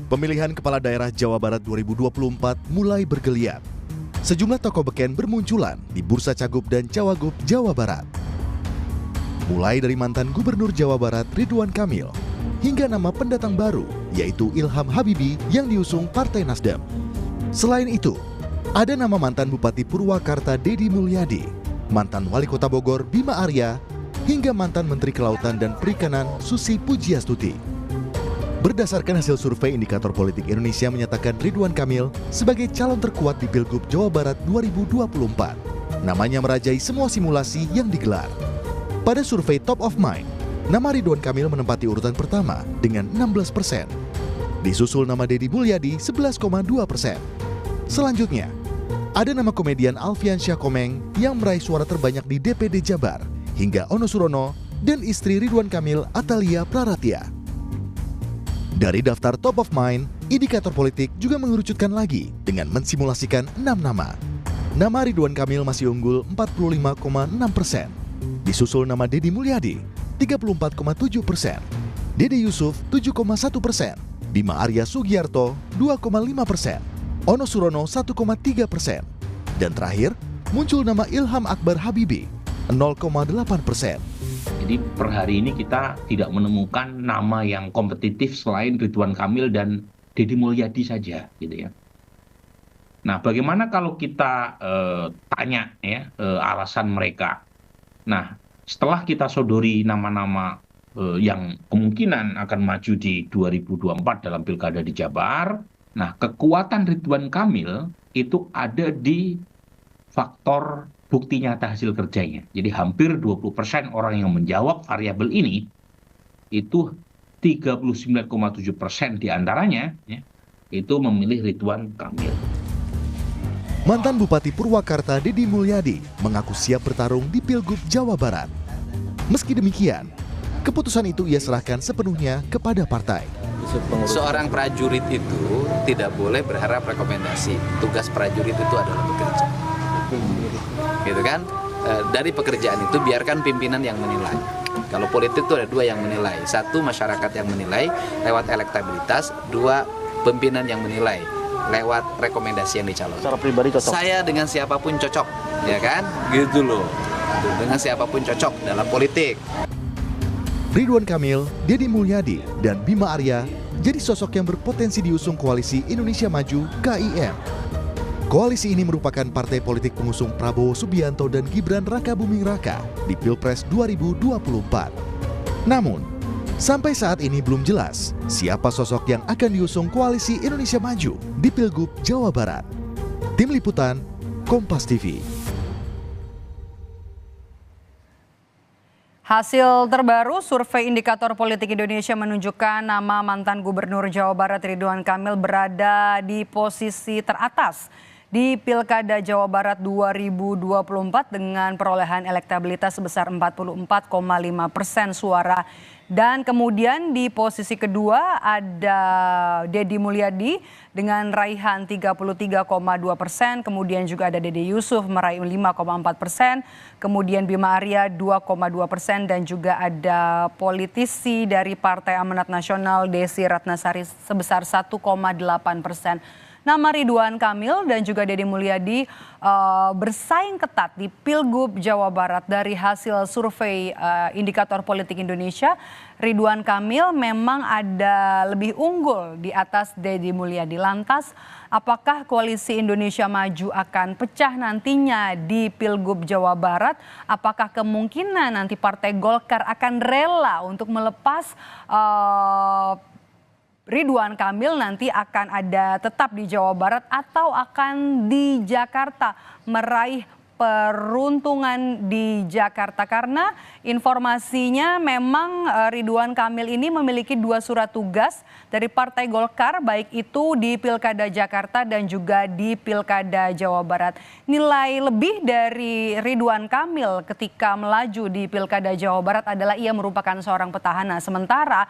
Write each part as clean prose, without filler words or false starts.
Pemilihan Kepala Daerah Jawa Barat 2024 mulai bergeliat. Sejumlah tokoh beken bermunculan di Bursa Cagup dan Cawagup Jawa Barat. Mulai dari mantan Gubernur Jawa Barat Ridwan Kamil, hingga nama pendatang baru yaitu Ilham Habibie yang diusung Partai Nasdem. Selain itu, ada nama mantan Bupati Purwakarta Deddy Mulyadi, mantan Wali Kota Bogor Bima Arya, hingga mantan Menteri Kelautan dan Perikanan Susi Pujiastuti. Berdasarkan hasil survei Indikator Politik Indonesia menyatakan Ridwan Kamil sebagai calon terkuat di Pilgub Jawa Barat 2024. Namanya merajai semua simulasi yang digelar. Pada survei Top of Mind, nama Ridwan Kamil menempati urutan pertama dengan 16%. Disusul nama Deddy Mulyadi 11,2%. Selanjutnya, ada nama komedian Alfian Syahkomeng yang meraih suara terbanyak di DPD Jabar, hingga Ono Surono dan istri Ridwan Kamil Atalia Praratia. Dari daftar Top of Mind, Indikator Politik juga mengerucutkan lagi dengan mensimulasikan 6 nama. Nama Ridwan Kamil masih unggul 45,6%. Disusul nama Deddy Mulyadi 34,7%, Dede Yusuf 7,1%, Bima Arya Sugiarto 2,5%, Ono Surono 1,3%, dan terakhir muncul nama Ilham Akbar Habibie 0,8%. Jadi per hari ini kita tidak menemukan nama yang kompetitif selain Ridwan Kamil dan Deddy Mulyadi saja, gitu ya. Nah, bagaimana kalau kita tanya ya alasan mereka? Nah, setelah kita sodori nama-nama yang kemungkinan akan maju di 2024 dalam pilkada di Jabar, nah kekuatan Ridwan Kamil itu ada di faktor bukti nyata hasil kerjanya. Jadi hampir 20% orang yang menjawab variabel ini, itu 39,7% diantaranya ya, itu memilih Ridwan Kamil. Mantan Bupati Purwakarta Deddy Mulyadi mengaku siap bertarung di Pilgub Jawa Barat. Meski demikian, keputusan itu ia serahkan sepenuhnya kepada partai. Seorang prajurit itu tidak boleh berharap rekomendasi. Tugas prajurit itu adalah bekerja. Gitu kan? Dari pekerjaan itu biarkan pimpinan yang menilai. Kalau politik itu ada dua yang menilai. Satu, masyarakat yang menilai lewat elektabilitas. Dua, pimpinan yang menilai lewat rekomendasi yang dicalonkan. Secara pribadi cocok. Saya dengan siapapun cocok, ya kan? Gitu loh. Dengan siapapun cocok dalam politik. Ridwan Kamil, Deddy Mulyadi, dan Bima Arya jadi sosok yang berpotensi diusung Koalisi Indonesia Maju (KIM). Koalisi ini merupakan partai politik pengusung Prabowo Subianto dan Gibran Rakabuming Raka di Pilpres 2024. Namun, sampai saat ini belum jelas siapa sosok yang akan diusung Koalisi Indonesia Maju di Pilgub Jawa Barat. Tim Liputan, Kompas TV. Hasil terbaru survei Indikator Politik Indonesia menunjukkan nama mantan Gubernur Jawa Barat Ridwan Kamil berada di posisi teratas di Pilkada Jawa Barat 2024 dengan perolehan elektabilitas sebesar 44,5% suara. Dan kemudian di posisi kedua ada Deddy Mulyadi dengan raihan 33,2%, kemudian juga ada Dede Yusuf meraih 5,4%, kemudian Bima Arya 2,2%, dan juga ada politisi dari Partai Amanat Nasional Desi Ratnasari sebesar 1,8%. Nama Ridwan Kamil dan juga Deddy Mulyadi bersaing ketat di Pilgub Jawa Barat. Dari hasil survei Indikator Politik Indonesia, Ridwan Kamil memang ada lebih unggul di atas Deddy Mulyadi. Lantas, apakah Koalisi Indonesia Maju akan pecah nantinya di Pilgub Jawa Barat? Apakah kemungkinan nanti Partai Golkar akan rela untuk melepas Ridwan Kamil nanti akan ada tetap di Jawa Barat atau akan di Jakarta meraih peruntungan di Jakarta? Karena informasinya memang Ridwan Kamil ini memiliki 2 surat tugas dari Partai Golkar, baik itu di Pilkada Jakarta dan juga di Pilkada Jawa Barat. Nilai lebih dari Ridwan Kamil ketika melaju di Pilkada Jawa Barat adalah ia merupakan seorang petahana. Sementara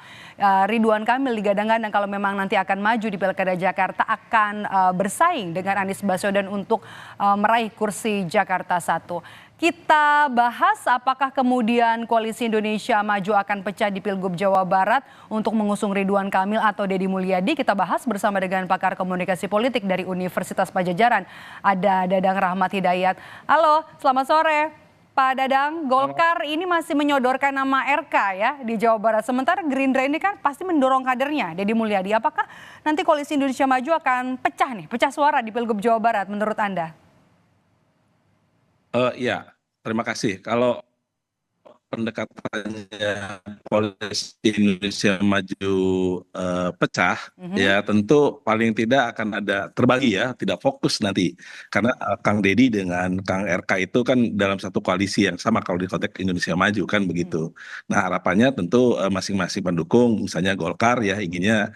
Ridwan Kamil digadang-gadang kalau memang nanti akan maju di Pilkada Jakarta akan bersaing dengan Anies Baswedan untuk meraih kursi Jakarta Jakarta 1. Kita bahas apakah kemudian Koalisi Indonesia Maju akan pecah di Pilgub Jawa Barat untuk mengusung Ridwan Kamil atau Deddy Mulyadi. Kita bahas bersama dengan pakar komunikasi politik dari Universitas Padjadjaran. Ada Dadang Rahmat Hidayat. Halo, selamat sore. Pak Dadang, Golkar ini masih menyodorkan nama RK ya di Jawa Barat. Sementara Gerindra ini kan pasti mendorong kadernya, Deddy Mulyadi. Apakah nanti Koalisi Indonesia Maju akan pecah suara di Pilgub Jawa Barat menurut Anda? Ya, terima kasih. Kalau pendekatannya Koalisi Indonesia Maju pecah, ya tentu paling tidak akan ada terbagi ya, tidak fokus nanti. Karena Kang Deddy dengan Kang RK itu kan dalam satu koalisi yang sama kalau di konteks Indonesia Maju kan begitu. Nah harapannya tentu masing-masing pendukung, misalnya Golkar ya inginnya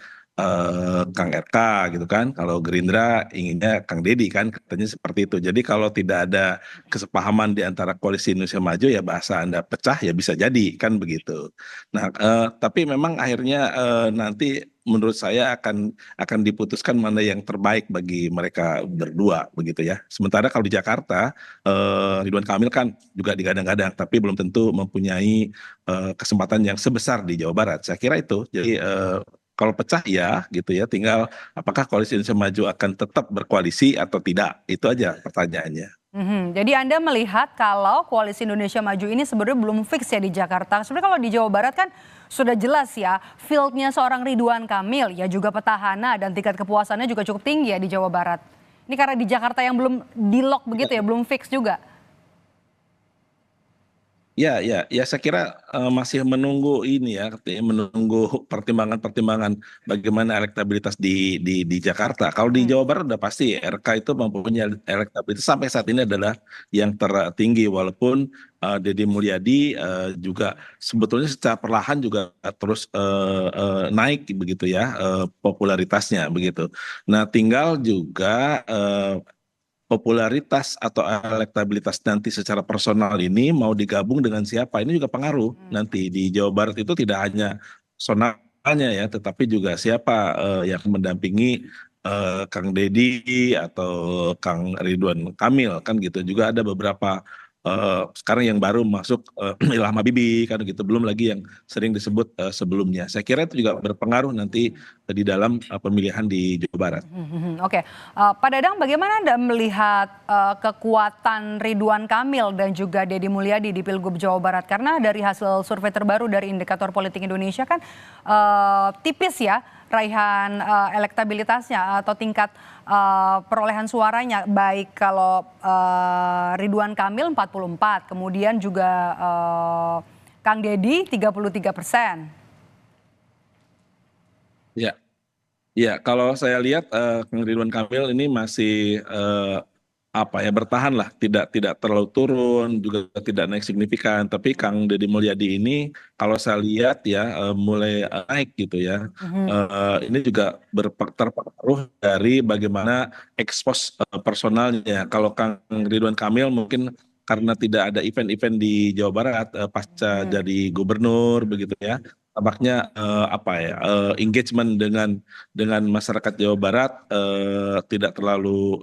Kang RK gitu kan, kalau Gerindra inginnya Kang Deddy kan, katanya seperti itu. Jadi kalau tidak ada kesepahaman di antara Koalisi Indonesia Maju ya bahasa Anda pecah ya bisa jadi kan begitu. Nah tapi memang akhirnya nanti menurut saya akan diputuskan mana yang terbaik bagi mereka berdua begitu ya. Sementara kalau di Jakarta Ridwan Kamil kan juga digadang-gadang tapi belum tentu mempunyai kesempatan yang sebesar di Jawa Barat. Saya kira itu. Jadi kalau pecah ya gitu ya, tinggal apakah Koalisi Indonesia Maju akan tetap berkoalisi atau tidak, itu aja pertanyaannya. Jadi Anda melihat kalau Koalisi Indonesia Maju ini sebenarnya belum fix ya di Jakarta. Sebenarnya kalau di Jawa Barat kan sudah jelas ya, fieldnya seorang Ridwan Kamil ya juga petahana dan tingkat kepuasannya juga cukup tinggi ya di Jawa Barat. Ini karena di Jakarta yang belum di-lock begitu ya, belum fix juga. Ya, saya kira masih menunggu ini ya, menunggu pertimbangan-pertimbangan bagaimana elektabilitas di Jakarta. Kalau di Jawa Barat udah pasti RK itu mempunyai elektabilitas sampai saat ini adalah yang tertinggi, walaupun Deddy Mulyadi juga sebetulnya secara perlahan juga terus naik begitu ya popularitasnya begitu. Nah, tinggal juga popularitas atau elektabilitas nanti secara personal ini mau digabung dengan siapa, ini juga pengaruh nanti di Jawa Barat. Itu tidak hanya personalnya ya, tetapi juga siapa yang mendampingi Kang Deddy atau Kang Ridwan Kamil kan gitu. Juga ada beberapa sekarang yang baru masuk Ilham Habibie kan gitu, belum lagi yang sering disebut sebelumnya. Saya kira itu juga berpengaruh nanti di dalam pemilihan di Jawa Barat. Oke, Pak Dadang, bagaimana Anda melihat kekuatan Ridwan Kamil dan juga Deddy Mulyadi di Pilgub Jawa Barat? Karena dari hasil survei terbaru dari Indikator Politik Indonesia kan tipis ya raihan elektabilitasnya atau tingkat perolehan suaranya, baik kalau Ridwan Kamil 44, kemudian juga Kang Deddy 33%. Ya, kalau saya lihat Kang Ridwan Kamil ini masih bertahan lah, tidak terlalu turun, juga tidak naik signifikan. Tapi Kang Deddy Mulyadi ini kalau saya lihat ya mulai naik gitu ya. Ini juga terpengaruh dari bagaimana ekspos personalnya. Kalau Kang Ridwan Kamil mungkin karena tidak ada event-event di Jawa Barat pasca jadi gubernur begitu ya. Tampaknya engagement dengan masyarakat Jawa Barat tidak terlalu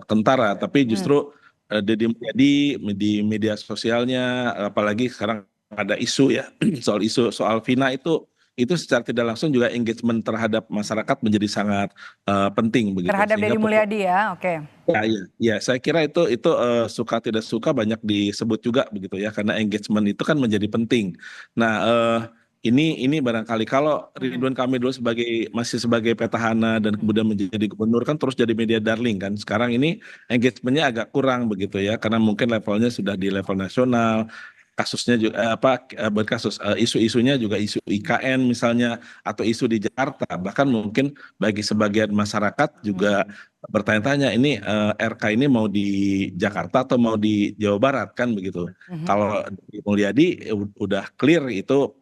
kentara, tapi justru Deddy Mulyadi di media sosialnya, apalagi sekarang ada isu ya soal Vina itu secara tidak langsung juga engagement terhadap masyarakat menjadi sangat penting begitu. Terhadap Deddy Mulyadi ya, oke. Ya, saya kira itu suka tidak suka banyak disebut juga begitu ya, karena engagement itu kan menjadi penting. Nah, ini barangkali kalau Ridwan Kamil dulu masih sebagai petahana dan kemudian menjadi gubernur kan terus jadi media darling kan. Sekarang ini engagementnya agak kurang begitu ya, karena mungkin levelnya sudah di level nasional. Kasusnya juga berkasus isu-isunya juga isu IKN misalnya atau isu di Jakarta, bahkan mungkin bagi sebagian masyarakat juga bertanya-tanya ini RK ini mau di Jakarta atau mau di Jawa Barat kan begitu. Kalau di Mulyadi udah clear itu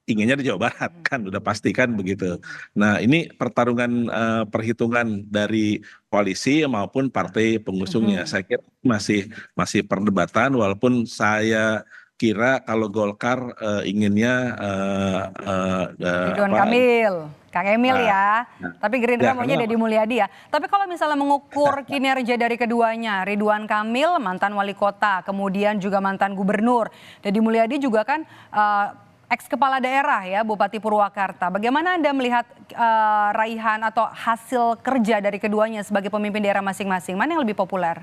inginnya di Jawa Barat kan, udah pasti kan begitu. Nah ini pertarungan perhitungan dari koalisi maupun partai pengusungnya. Saya kira masih perdebatan, walaupun saya kira kalau Golkar inginnya Ridwan Kamil, Kang Emil ya. nah, Tapi Gerindra ya maunya karena Deddy Mulyadi ya. Tapi kalau misalnya mengukur kinerja dari keduanya, Ridwan Kamil mantan wali kota, kemudian juga mantan gubernur. Deddy Mulyadi juga kan ex kepala daerah ya, Bupati Purwakarta. Bagaimana Anda melihat raihan atau hasil kerja dari keduanya sebagai pemimpin daerah masing-masing? Mana yang lebih populer?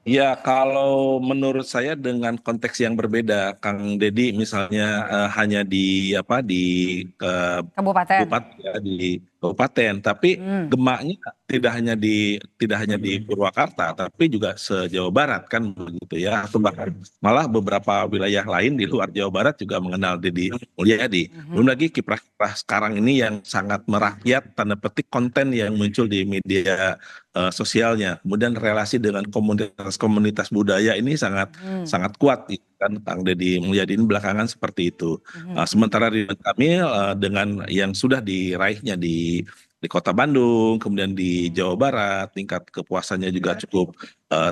ya, kalau menurut saya dengan konteks yang berbeda, Kang Deddy misalnya hanya di apa di Kabupaten. bupati ya, di kabupaten, tapi Hmm. gemaknya tidak hanya di Purwakarta, tapi juga se-Jawa Barat kan begitu ya, atau bahkan malah beberapa wilayah lain di luar Jawa Barat juga mengenal Deddy Mulyadi. Belum lagi kiprah-kiprah sekarang ini yang sangat merakyat, tanda petik konten yang muncul di media sosialnya, kemudian relasi dengan komunitas budaya ini sangat sangat kuat gitu kan, Kang Deddy Mulyadi ini belakangan seperti itu. Sementara Ridwan Kamil dengan yang sudah diraihnya di Kota Bandung, kemudian di Jawa Barat, tingkat kepuasannya juga cukup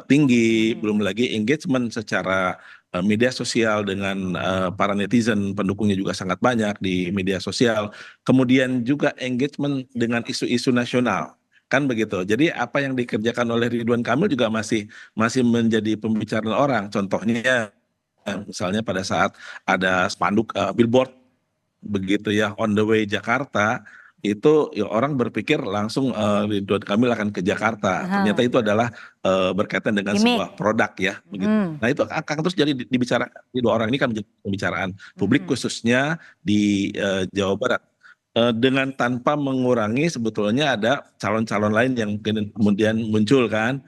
tinggi, belum lagi engagement secara media sosial dengan para netizen, pendukungnya juga sangat banyak di media sosial. Kemudian juga engagement dengan isu-isu nasional. Kan begitu. Jadi apa yang dikerjakan oleh Ridwan Kamil juga masih menjadi pembicaraan orang. Contohnya misalnya pada saat ada spanduk billboard begitu ya on the way Jakarta, itu ya orang berpikir langsung Ridwan Kamil akan ke Jakarta. Ternyata itu adalah berkaitan dengan Gimik. sebuah produk ya begitu. Nah itu akan terus jadi dibicarakan. Dua orang ini kan menjadi pembicaraan publik khususnya di Jawa Barat. Dengan tanpa mengurangi sebetulnya ada calon-calon lain yang kemudian muncul kan.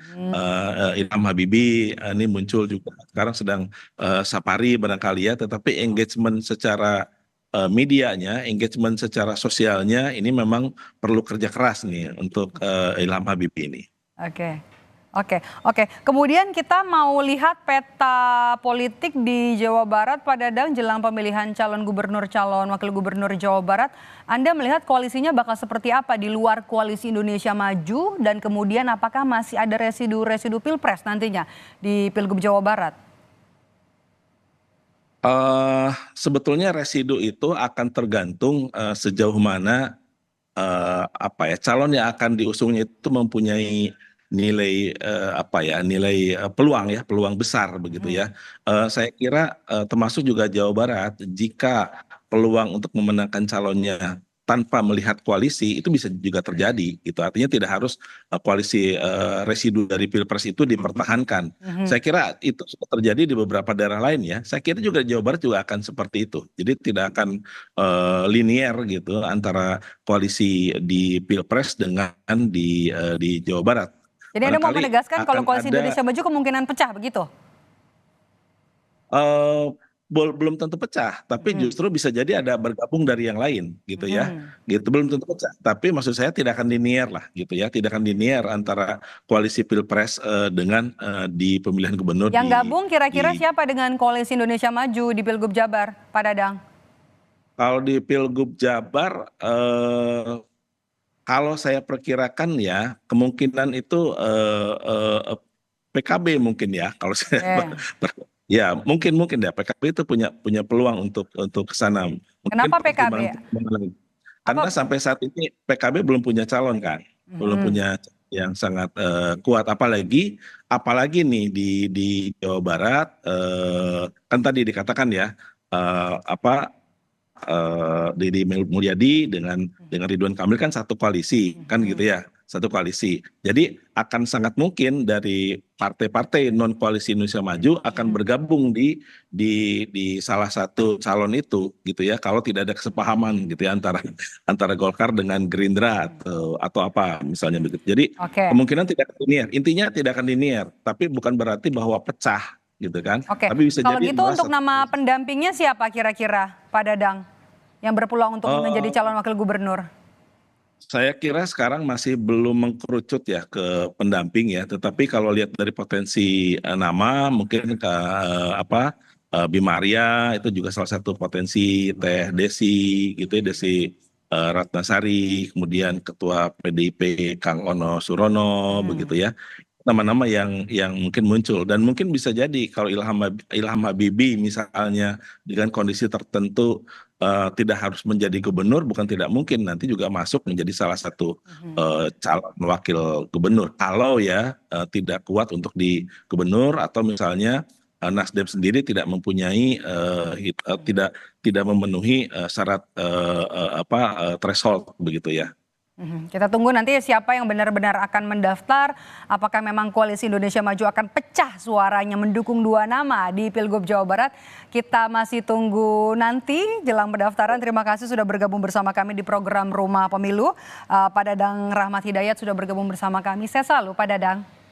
Ilham Habibie ini muncul juga sekarang sedang safari barangkali ya, tetapi engagement secara medianya, engagement secara sosialnya ini memang perlu kerja keras nih untuk Ilham Habibie ini. Oke, oke. Kemudian kita mau lihat peta politik di Jawa Barat Pak Dadang jelang pemilihan calon gubernur, calon wakil gubernur Jawa Barat. Anda melihat koalisinya bakal seperti apa di luar koalisi Indonesia Maju dan kemudian apakah masih ada residu-residu pilpres nantinya di Pilgub Jawa Barat? Sebetulnya residu itu akan tergantung sejauh mana calon yang akan diusungnya itu mempunyai nilai peluang besar begitu ya. Saya kira termasuk juga Jawa Barat, jika peluang untuk memenangkan calonnya tanpa melihat koalisi itu bisa juga terjadi gitu. Artinya tidak harus koalisi residu dari Pilpres itu dipertahankan. Saya kira itu sudah terjadi di beberapa daerah lain ya. Saya kira juga Jawa Barat juga akan seperti itu. Jadi tidak akan linier gitu antara koalisi di Pilpres dengan di Jawa Barat. Jadi Anda mau Barangkali menegaskan kalau akan koalisi ada Indonesia Maju kemungkinan pecah begitu? belum tentu pecah, tapi justru bisa jadi ada bergabung dari yang lain gitu ya. Gitu belum tentu pecah, tapi maksud saya tidak akan linier lah gitu ya, tidak akan linier antara koalisi Pilpres dengan di pemilihan gubernur Yang gabung kira-kira di siapa dengan koalisi Indonesia Maju di Pilgub Jabar, Pak Dadang? kalau di Pilgub Jabar kalau saya perkirakan ya kemungkinan itu PKB mungkin ya kalau saya ya mungkin ya PKB itu punya peluang untuk ke sana. Kenapa PKB? Karena sampai saat ini PKB belum punya calon kan, belum punya yang sangat kuat, apalagi nih di Jawa Barat kan tadi dikatakan ya Deddy Mulyadi dengan Ridwan Kamil kan satu koalisi kan gitu ya, satu koalisi. Jadi akan sangat mungkin dari partai-partai non koalisi Indonesia Maju akan bergabung di salah satu calon itu gitu ya, kalau tidak ada kesepahaman gitu ya antara Golkar dengan Gerindra atau apa misalnya begitu. Jadi kemungkinan tidak akan linear. Intinya tidak akan linear, tapi bukan berarti bahwa pecah gitu kan. Tapi bisa kalau jadi gitu untuk nama pendampingnya siapa kira-kira Pak Dadang yang berpeluang untuk menjadi calon wakil gubernur? Saya kira sekarang masih belum mengkerucut ya ke pendamping ya, tetapi kalau lihat dari potensi nama mungkin ke Bima Arya itu juga salah satu potensi, Teh Desi gitu ya, Desi Ratnasari, kemudian Ketua PDIP Kang Ono Surono begitu ya. nama-nama yang mungkin muncul, dan mungkin bisa jadi kalau Ilham Habibie misalnya dengan kondisi tertentu tidak harus menjadi gubernur, bukan tidak mungkin nanti juga masuk menjadi salah satu calon wakil gubernur kalau ya tidak kuat untuk di gubernur, atau misalnya Nasdem sendiri tidak mempunyai tidak memenuhi syarat threshold begitu ya. Kita tunggu nanti siapa yang benar-benar akan mendaftar. Apakah memang Koalisi Indonesia Maju akan pecah suaranya mendukung 2 nama di Pilgub Jawa Barat. Kita masih tunggu nanti jelang pendaftaran. Terima kasih sudah bergabung bersama kami di program Rumah Pemilu. Pak Dadang Rahmat Hidayat sudah bergabung bersama kami. Sehat selalu Pak Dadang.